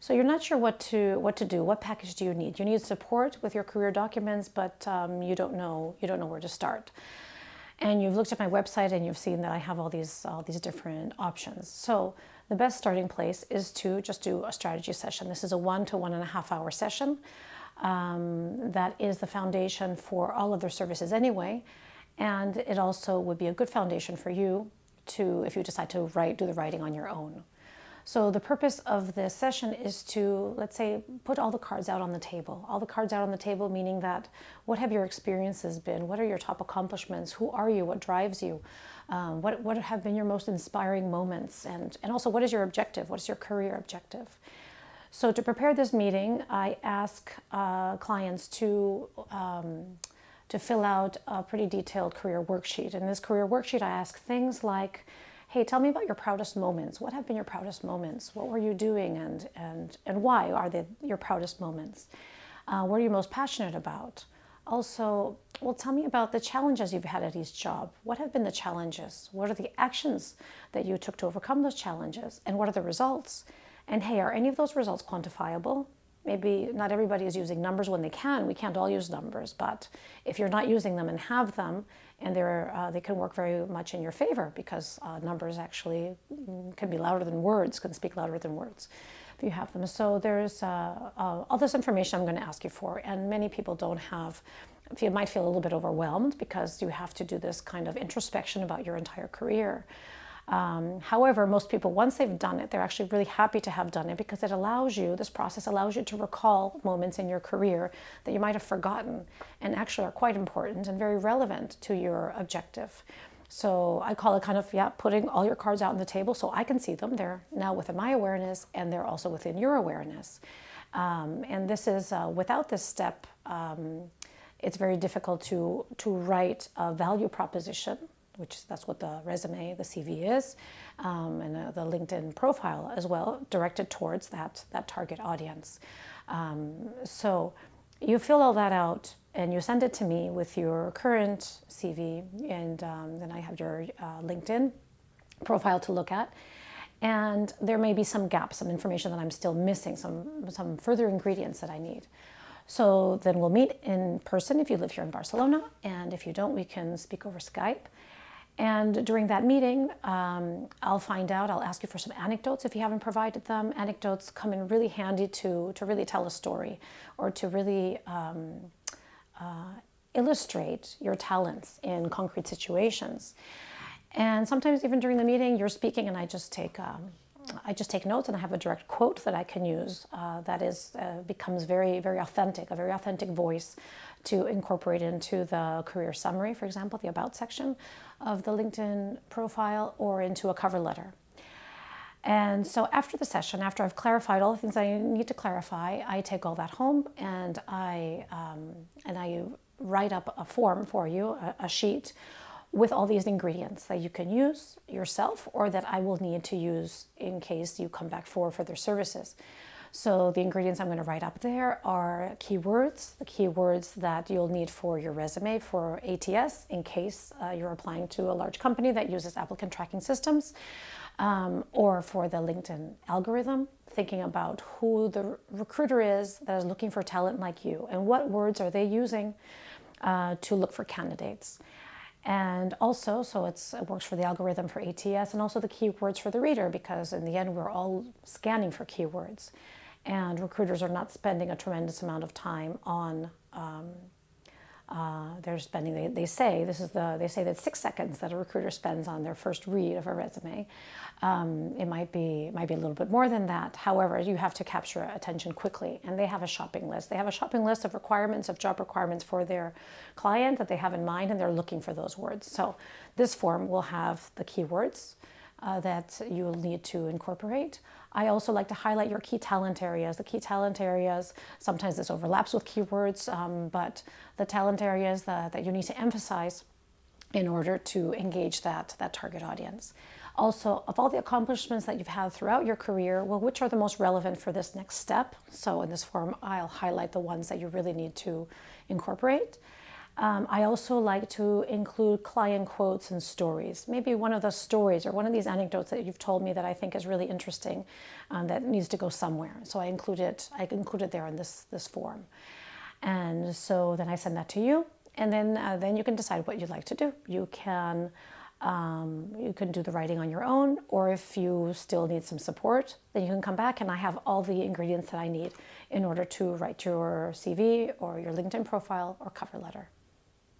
So you're not sure what to do. What package do you need? You need support with your career documents, but you don't know where to start. And you've looked at my website and you've seen that I have all these different options. So the best starting place is to just do a strategy session. This is a 1 to 1.5 hour session. That is the foundation for all other services anyway. And it also would be a good foundation for you to, if you decide to do the writing on your own. So the purpose of this session is to, let's say, put all the cards out on the table. All the cards out on the table, meaning that what have your experiences been? What are your top accomplishments? Who are you? What drives you? What have been your most inspiring moments? And also, what is your objective? What is your career objective? So to prepare this meeting, I ask clients to fill out a pretty detailed career worksheet. In this career worksheet, I ask things like, hey, tell me about your proudest moments. What have been your proudest moments? What were you doing and why are they your proudest moments? What are you most passionate about? Also, well, tell me about the challenges you've had at each job. What have been the challenges? What are the actions that you took to overcome those challenges? And what are the results? And hey, are any of those results quantifiable? Maybe not everybody is using numbers when they can. We can't all use numbers, but if you're not using them and have them, and they can work very much in your favor, because numbers actually can be louder than words, can speak louder than words if you have them. So there's all this information I'm going to ask you for, and many people don't have. You might feel a little bit overwhelmed because you have to do this kind of introspection about your entire career. However, most people, once they've done it, they're actually really happy to have done it, because it allows you, this process allows you to recall moments in your career that you might have forgotten and actually are quite important and very relevant to your objective. So I call it kind of, putting all your cards out on the table so I can see them. They're now within my awareness, and they're also within your awareness. And this is, without this step, it's very difficult to write a value proposition, which that's what the resume, the CV is, and the LinkedIn profile as well, directed towards that target audience. So you fill all that out and you send it to me with your current CV, and then I have your LinkedIn profile to look at. And there may be some gaps, some information that I'm still missing, some further ingredients that I need. So then we'll meet in person if you live here in Barcelona, and if you don't, we can speak over Skype. And during that meeting, I'll find out, I'll ask you for some anecdotes if you haven't provided them. Anecdotes come in really handy to really tell a story, or to really illustrate your talents in concrete situations. And sometimes even during the meeting, you're speaking and I just take notes, and I have a direct quote that I can use that becomes very, very authentic, a very authentic voice to incorporate into the career summary, for example, the about section of the LinkedIn profile, or into a cover letter. And so after the session, after I've clarified all the things I need to clarify, I take all that home and I write up a form for you, a sheet with all these ingredients that you can use yourself, or that I will need to use in case you come back for further services. So the ingredients I'm going to write up there are keywords, the keywords that you'll need for your resume for ATS in case you're applying to a large company that uses applicant tracking systems, or for the LinkedIn algorithm, thinking about who the recruiter is that is looking for talent like you, and what words are they using to look for candidates. And also, so it works for the algorithm for ATS, and also the keywords for the reader, because in the end we're all scanning for keywords, and recruiters are not spending a tremendous amount of time on they're spending, they say that 6 seconds that a recruiter spends on their first read of a resume. It might be a little bit more than that. However, you have to capture attention quickly, and they have a shopping list. They have a shopping list of requirements, of job requirements for their client that they have in mind, and they're looking for those words. So this form will have the keywords that you will need to incorporate. I also like to highlight your key talent areas. The key talent areas, sometimes this overlaps with keywords, but the talent areas that you need to emphasize in order to engage that target audience. Also, of all the accomplishments that you've had throughout your career, well, which are the most relevant for this next step? So in this form, I'll highlight the ones that you really need to incorporate. I also like to include client quotes and stories. Maybe one of the stories or one of these anecdotes that you've told me that I think is really interesting, that needs to go somewhere. So I include it there in this form. And so then I send that to you, and then you can decide what you'd like to do. You can do the writing on your own, or if you still need some support, then you can come back and I have all the ingredients that I need in order to write your CV or your LinkedIn profile or cover letter.